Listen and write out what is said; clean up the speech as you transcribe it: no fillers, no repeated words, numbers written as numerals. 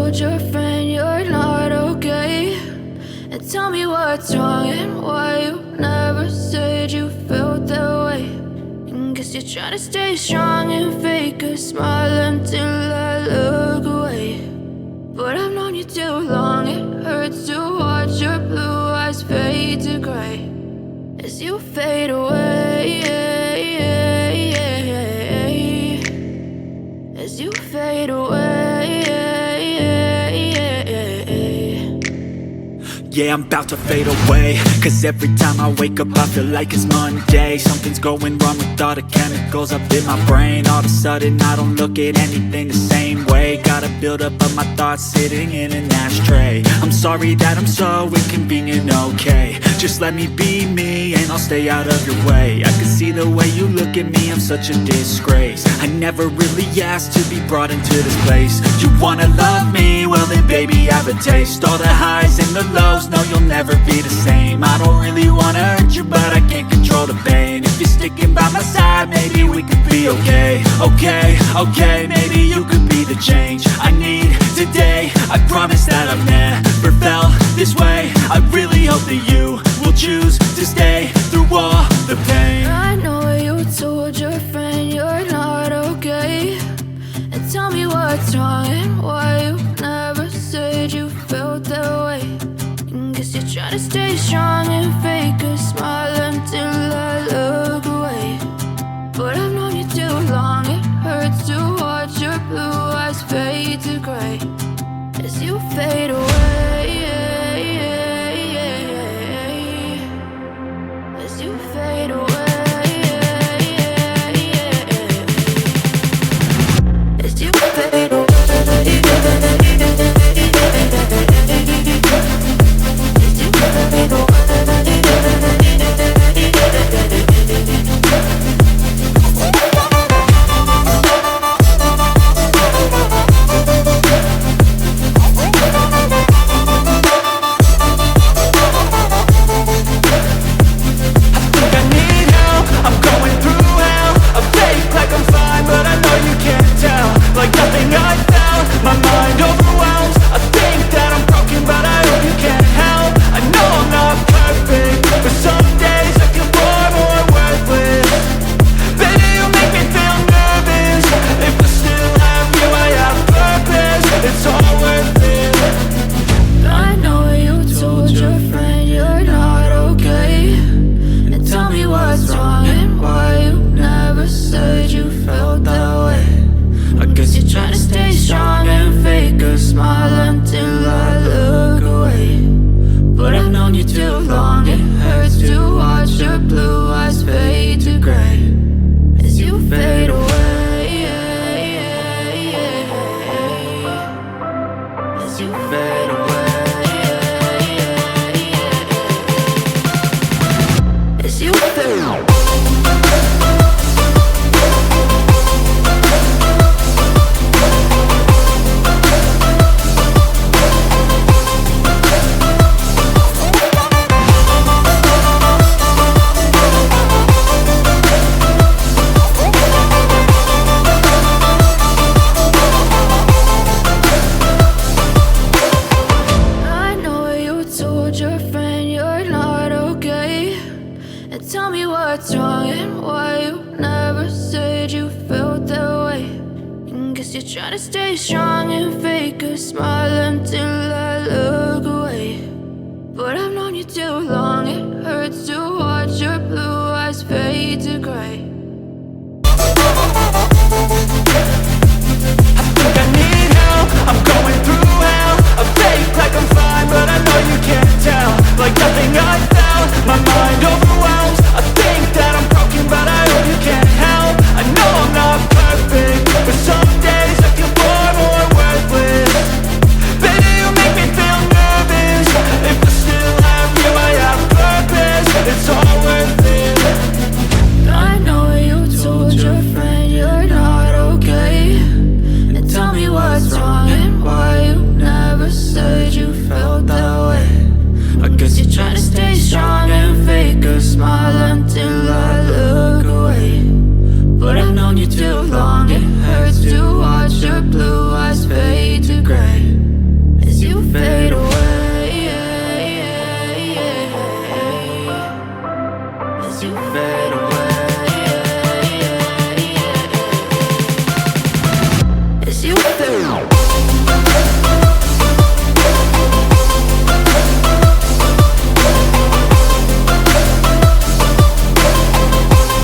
told your friend you're not okay, and tell me what's wrong and why you never said you felt that way. And guess you're trying to stay strong and fake a smile until I look away. But I've known you too long, it hurts to watch your blue eyes fade to gray as you fade away, as you fade away. Yeah, I'm about to fade away, cause every time I wake up I feel like it's Monday. Something's going wrong with all the chemicals up in my brain. All of a sudden I don't look at anything the same way. Got a build up of my thoughts sitting in an ashtray. I'm sorry that I'm so inconvenient, okay. Just let me be me and I'll stay out of your way. I can see the way you look at me, I'm such a disgrace. I never really asked to be brought into this place. You wanna love me? Well then baby, have a taste. All the highs and the lows, no, you'll never be the same. I don't really wanna hurt you, but I can't control the pain. If you're sticking by my side, maybe we could be okay. Okay, maybe you could be the change I need today. I promise that I've never felt this way. I really hope that you will choose to stay through all the pain. I know you told your friend you're not okay, and tell me what's wrong and why you never said you felt that way. Guess you're trying to stay strong and fake a smile until I look away. But I've known you too long, it hurts to watch your blue eyes fade to gray as you fade away, as you fade away, as you fade away. You're trying to stay strong and fake a smile until